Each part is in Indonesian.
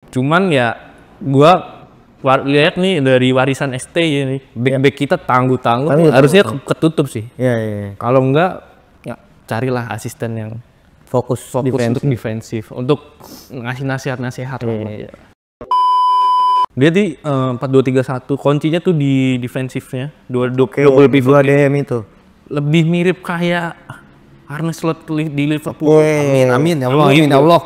Cuman ya gua lihat nih dari warisan ST ini, back kita tangguh harusnya ketutup sih. Iya. Kalau enggak ya carilah asisten yang Fokus untuk defensif, untuk ngasih nasihat-nasihat. Dia di 4-2-3-1, kuncinya tuh di defensifnya, double pivot DM itu. lebih mirip kayak Arne Slot di Liverpool. Amin ya Allah.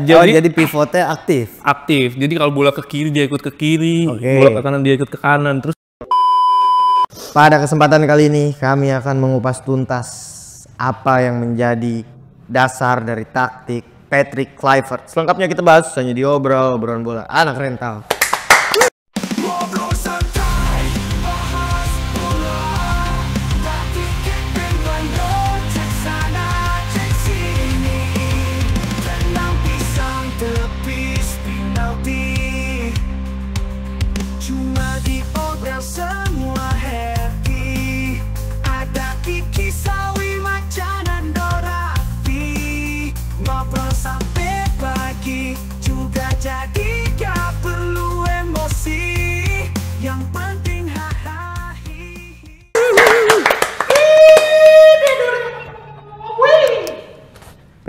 Jadi pivotnya aktif. Jadi kalau bola ke kiri dia ikut ke kiri, bola ke kanan dia ikut ke kanan. Terus pada kesempatan kali ini kami akan mengupas tuntas apa yang menjadi dasar dari taktik Patrick Kluivert. Selengkapnya kita bahas hanya di obrolan bola anak rental.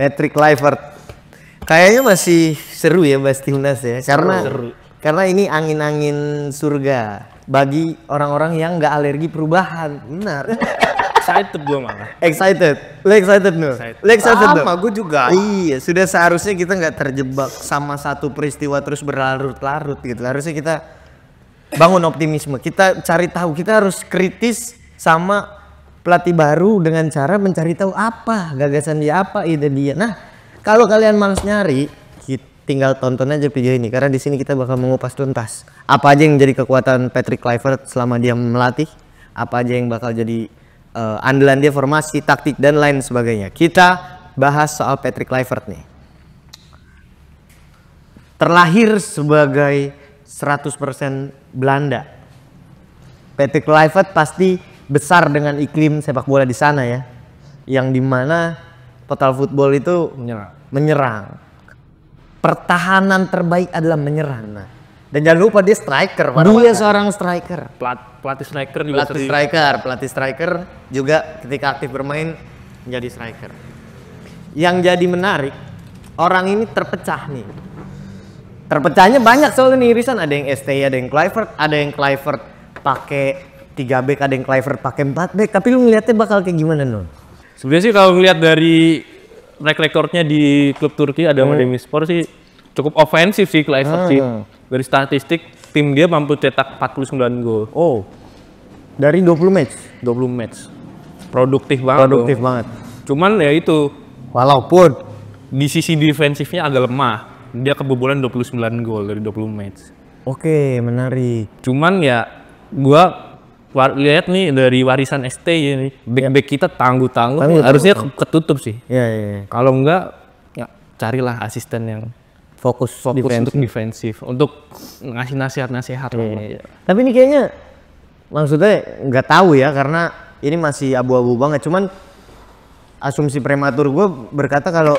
Patrick Kluivert kayaknya masih seru ya bahas timnas ya, karena ini angin-angin surga bagi orang-orang yang nggak alergi perubahan. Benar. Excited gue malah. Lu excited no? Sama gue juga. Iya, sudah seharusnya kita nggak terjebak sama satu peristiwa terus berlarut-larut gitu. Harusnya kita bangun optimisme, kita cari tahu, kita harus kritis sama pelatih baru dengan cara mencari tahu apa gagasan dia, apa ide dia. Nah, kalau kalian malas nyari, tinggal tonton aja video ini karena di sini kita bakal mengupas tuntas apa aja yang jadi kekuatan Patrick Kluivert selama dia melatih, apa aja yang bakal jadi andalan dia, formasi, taktik dan lain sebagainya. Kita bahas soal Patrick Kluivert nih. Terlahir sebagai 100% Belanda. Patrick Kluivert pasti besar dengan iklim sepak bola di sana ya, yang dimana total football itu menyerang. Pertahanan terbaik adalah menyerang. Nah, dan jangan lupa dia striker. Dia seorang striker. Pelatih striker juga. Pelatih striker juga ketika aktif bermain menjadi striker. Yang jadi menarik, orang ini terpecah nih. Terpecahnya banyak soalnya nih irisan, ada yang STI, ada yang Kluivert, ada yang Kluivert pakai 3 back, ada yang Kluivert pakai 4 back. Tapi lu ngeliatnya bakal kayak gimana non? Sebenarnya sih kalau ngeliat dari track recordnya di klub Turki ada Demirspor sih cukup ofensif sih Kluivert sih. Dari statistik tim dia mampu cetak 49 gol. Oh, dari 20 match? 20 match. Produktif banget. Cuman ya itu, walaupun di sisi defensifnya agak lemah. Dia kebobolan 29 gol dari 20 match. Oke, menarik. Cuman ya gua lihat nih dari warisan ST ini, back kita tangguh harusnya ketutup sih. Iya. Kalau enggak ya carilah asisten yang fokus untuk defensif, untuk ngasih nasihat-nasihat. Tapi ini kayaknya maksudnya nggak tahu ya, karena ini masih abu-abu banget. Cuman asumsi prematur gue berkata kalau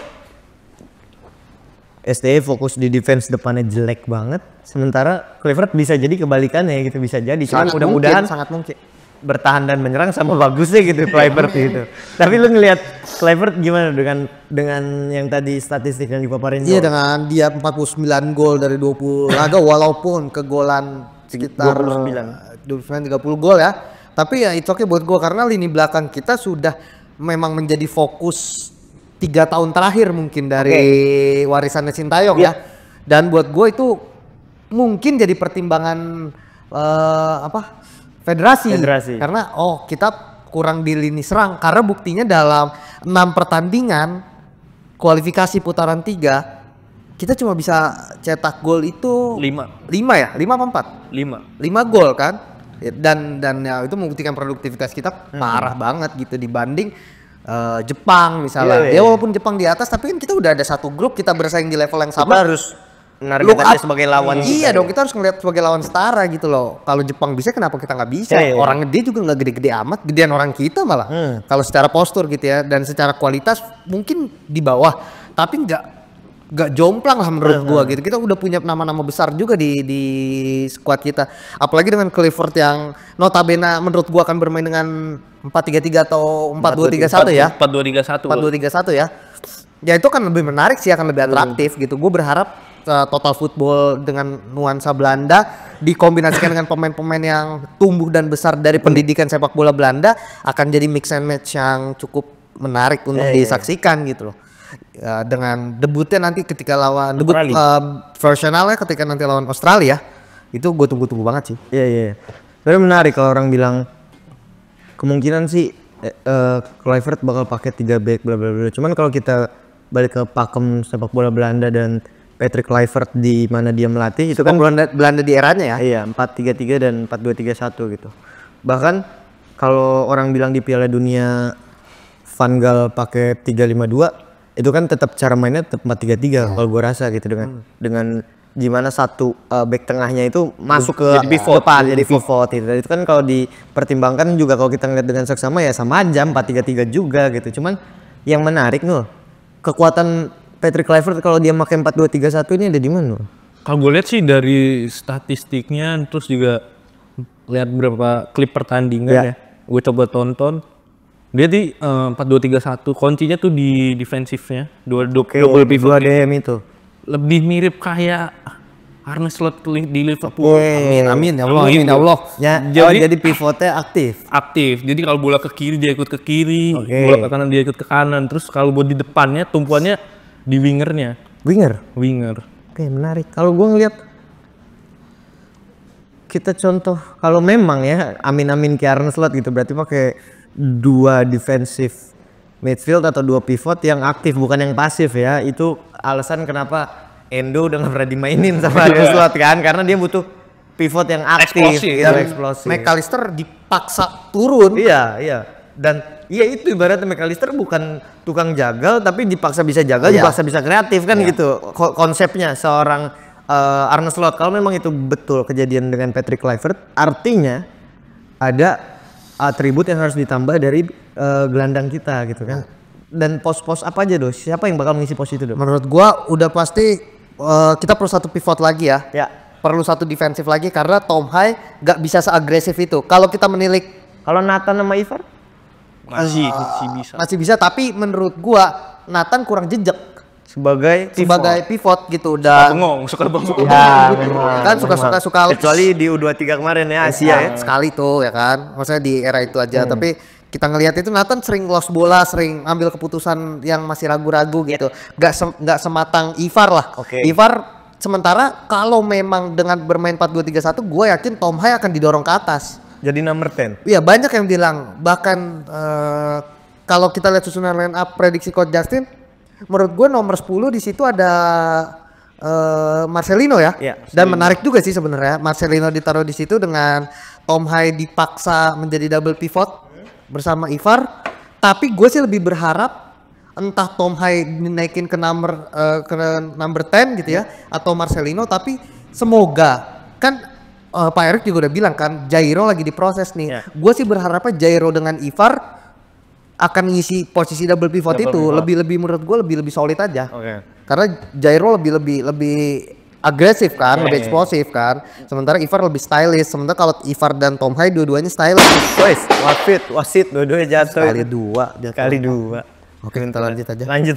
STE fokus di defense depannya jelek banget, sementara Kluivert bisa jadi kebalikannya gitu, bisa jadi. Cuman mudah-mudahan sangat mungkin bertahan dan menyerang sama bagusnya gitu Kluivert gitu. Tapi lu ngelihat Kluivert gimana dengan yang tadi statistik yang dipaparin? Iya, dengan dia 49 gol dari 20 laga walaupun kegolan sekitar 29 30 gol ya. Tapi ya itu oke buat gua karena lini belakang kita sudah memang menjadi fokus 3 tahun terakhir mungkin dari warisannya Sintayong ya. Dan buat gue itu mungkin jadi pertimbangan federasi. Karena kita kurang di lini serang, karena buktinya dalam 6 pertandingan kualifikasi putaran 3 kita cuma bisa cetak gol itu 5 ya? 5 apa 4? 5 gol kan? Dan ya itu membuktikan produktivitas kita parah banget gitu dibanding Jepang misalnya. Ya walaupun Jepang di atas, tapi kan kita udah ada satu grup, kita bersaing di level yang sama. Kita harus menargetkannya sebagai lawan. Iya dong, kita harus ngeliat sebagai lawan setara gitu loh. Kalau Jepang bisa, kenapa kita nggak bisa? Orang gede juga nggak gede-gede amat, gedean orang kita malah. Kalau secara postur gitu ya, dan secara kualitas mungkin di bawah, tapi nggak gak jomplang lah menurut gua gitu. Kita udah punya nama-nama besar juga di squad kita. Apalagi dengan Clifford yang notabene menurut gua akan bermain dengan 4-3-3 atau 4-2-3-1 ya. 4-2-3-1. 4-2-3-1 ya. Ya itu kan lebih menarik sih, akan lebih atraktif gitu. Gue berharap total football dengan nuansa Belanda dikombinasikan dengan pemain-pemain yang tumbuh dan besar dari pendidikan sepak bola Belanda akan jadi mix and match yang cukup menarik untuk disaksikan gitu loh. Ya, dengan debutnya nanti ketika lawan debut versionalnya ketika nanti lawan Australia itu gue tunggu-tunggu banget sih. Iya. Tapi menarik kalau orang bilang kemungkinan sih Kluivert bakal pakai 3 back bla bla bla. Cuman kalau kita balik ke pakem sepak bola Belanda dan Patrick Kluivert di mana dia melatih itu kan Belanda di eranya ya. Iya, 4-3-3 dan 4-2-3-1 gitu. Bahkan kalau orang bilang di Piala Dunia Van Gaal pakai 3-5-2 itu kan tetap cara mainnya tetap 4-3-3 kalau gue rasa gitu dengan gimana satu back tengahnya itu masuk ke depan jadi pivot gitu. Itu kan kalau dipertimbangkan juga kalau kita ngeliat dengan seksama ya sama aja 4-3-3 juga gitu. Cuman yang menarik nih kekuatan Patrick Kluivert kalau dia pakai 4-2-3-1 ini ada di mana? Kalau gue lihat sih dari statistiknya terus juga lihat beberapa klip pertandingan ya. Gue coba tonton. Dia di 4-2-3-1 kuncinya tuh di defensifnya, double pivot DM itu. Lebih mirip kayak Arne Slot di Liverpool. Amin ya Allah, amin ya Allah. Ya, jadi pivotnya aktif. Jadi kalau bola ke kiri dia ikut ke kiri, bola ke kanan dia ikut ke kanan. Terus kalau buat di depannya tumpuannya di wingernya. Winger. Oke, menarik. Kalau gue ngeliat kita contoh kalau memang ya amin ke Arne Slot gitu berarti pakai 2 defensive midfield atau 2 pivot yang aktif bukan yang pasif ya. Itu alasan kenapa Endo udah gak pernah dimainin sama Arne Slot kan karena dia butuh pivot yang aktif eksplosif. McAllister dipaksa turun. Iya. Dan iya itu ibaratnya McAllister bukan tukang jagal tapi dipaksa bisa jagal, dipaksa bisa kreatif kan gitu konsepnya seorang Arne Slot. Kalau memang itu betul kejadian dengan Patrick Kluivert, artinya ada atribut yang harus ditambah dari gelandang kita gitu kan. Dan pos-pos apa aja Dos? Siapa yang bakal mengisi pos itu Dos? Menurut gua udah pasti kita perlu satu pivot lagi ya. Perlu satu defensif lagi karena Tom Hai gak bisa seagresif itu. Kalau kita menilik kalau Nathan sama Ivar masih bisa tapi menurut gua Nathan kurang jejak sebagai pivot gitu udah suka bengong ya, kan suka kecuali di U23 kemarin ya Asia ya sekali tuh ya kan maksudnya di era itu aja tapi kita ngelihat itu Nathan sering lost bola, sering ambil keputusan yang masih ragu-ragu gitu. Nggak sematang Ivar lah. Ivar sementara kalau memang dengan bermain 4-2-3-1 gue yakin Tom Hai akan didorong ke atas. Jadi number 10. Iya banyak yang bilang bahkan kalau kita lihat susunan line up prediksi Coach Justin menurut gue nomor 10 di situ ada Marcelino ya. Dan menarik juga sih sebenarnya Marcelino ditaruh di situ dengan Tom Hai dipaksa menjadi double pivot bersama Ivar, tapi gue sih lebih berharap entah Tom Hai dinaikin ke number 10 gitu ya atau Marcelino, tapi semoga kan Pak Erik juga udah bilang kan Jairo lagi diproses nih. Gue sih berharapnya Jairo dengan Ivar akan ngisi posisi double pivot itu lebih menurut gue lebih solid aja. Karena Jairo lebih agresif kan, lebih eksplosif kan. Sementara Ivar lebih stylish. Sementara kalau Ivar dan Tom Hai dua-duanya stylish. Wasit dua-duanya jatuh. Kali dua. Oke, kita lanjut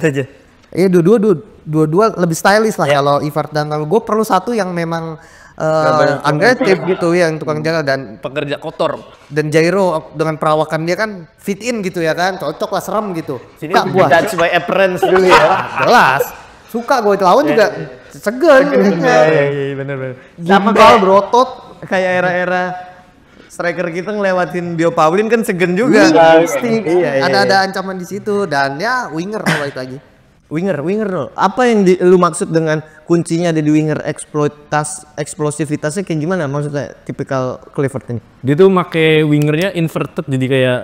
aja. Iya, dua-dua lebih stylish lah kalau Ivar dan gue perlu satu yang memang agresif gitu ya, yang tukang jaga dan pekerja kotor. Dan Jairo dengan perawakan dia kan fit in gitu ya kan, cocok lah, serem gitu. Sini judge by appearance dulu ya. Jelas. Suka gue lawan juga seger. Iya bener. Sama kalau berotot kayak era-era striker kita ngelewatin Bio Paulin kan segen juga. Pasti. Ada ancaman di situ dan ya winger balik lagi. Winger no. Apa yang lu maksud dengan kuncinya ada di winger eksplosivitasnya kayak gimana maksudnya tipikal Kluivert ini? Dia tuh make wingernya inverted jadi kayak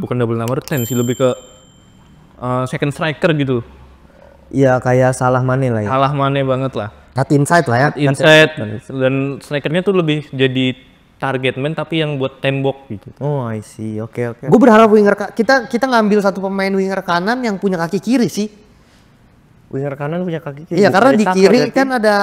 bukan double number 10 sih, lebih ke second striker gitu. Iya kayak Salah Mane lah ya. Salah Mane banget lah. Cut inside lah ya. Inside dan strikernya tuh lebih jadi target man tapi yang buat tembok gitu. Oh I see, oke. Gue berharap winger kita ngambil satu pemain winger kanan yang punya kaki kiri sih. Winger kanan punya kaki kiri. Iya, karena di Jadi kiri Saka kan ada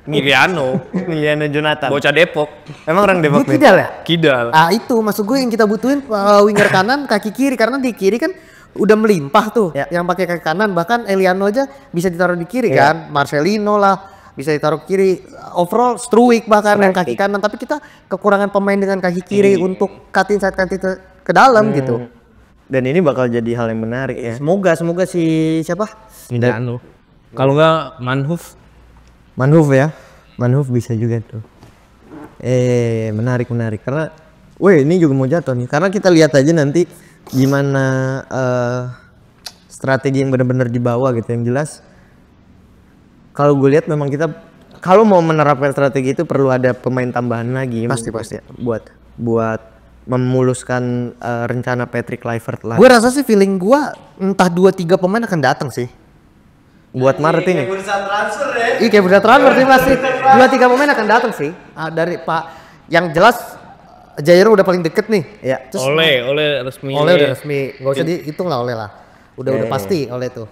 Miriano, Emiliano Jonathan. bocah Depok, Emang orang Depok Gue Kidal ya? Kidal. Ah itu maksud gue yang kita butuhin winger kanan kaki kiri karena di kiri kan udah melimpah tuh Ya. yang pakai kaki kanan, bahkan Eliano aja bisa ditaruh di kiri Ya. kan, Marcelino lah bisa ditaruh kiri, overall Struwik bahkan yang kaki kanan, tapi kita kekurangan pemain dengan kaki kiri untuk cut inside ke dalam gitu. Dan ini bakal jadi hal yang menarik ya. Semoga si siapa? Miriano. Kalau nggak Manhoof, Manhoof ya. Manhoof bisa juga tuh. Menarik karena ini juga mau jatuh nih. Karena kita lihat aja nanti gimana strategi yang benar-benar dibawa gitu. Yang jelas kalau gue lihat memang kita kalau mau menerapkan strategi itu perlu ada pemain tambahan lagi. Pasti. Buat memuluskan rencana Patrick Kluivert lah. Gue rasa sih feeling gue entah 2-3 pemain akan datang sih. Buat Maret ini. Iya kayak udah transfer sih pasti 2-3 pemain akan datang sih. Dari Pak yang jelas Jairo udah paling deket nih. Ya. oleh resmi. Oleh udah resmi, nggak usah dihitung lah Oleh lah. Udah pasti Oleh tuh.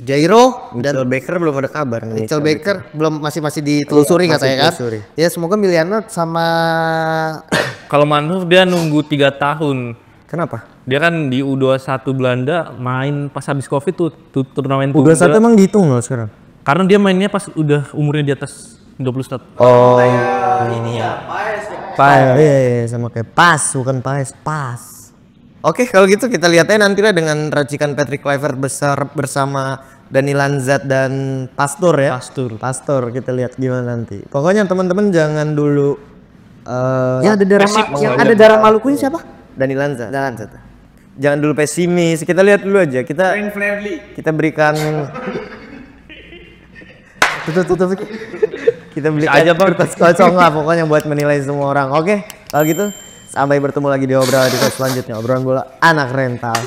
Jairo Dan Baker belum ada kabar nih. Mitchell Baker belum masih ditelusuri Masih katanya kan. ditelusuri. Ya semoga Miliano sama Kalau Manhoof dia nunggu 3 tahun. Kenapa? Dia kan di U21 Belanda main pas habis Covid tuh turnamen Udah tunggal. satu emang dihitung loh sekarang. Karena dia mainnya pas udah umurnya di atas 21. Oh. Paes. Iya, sama kayak pas, bukan paes, pas. Oke, kalau gitu kita lihat aja nanti lah dengan racikan Patrick Kluivert besar bersama Dani Lanzat dan Pastor ya. Pastor kita lihat gimana nanti. Pokoknya teman-teman jangan dulu yang ada darah Maluku ini siapa? Dani Lanzat. Jangan dulu pesimis. Kita lihat dulu aja. Kita berikan tutup. Kita berikan Aja, Bang. kertas kosong lah pokoknya buat menilai semua orang. Oke, kalau gitu sampai bertemu lagi di obrolan selanjutnya. Obrolan bola anak rental.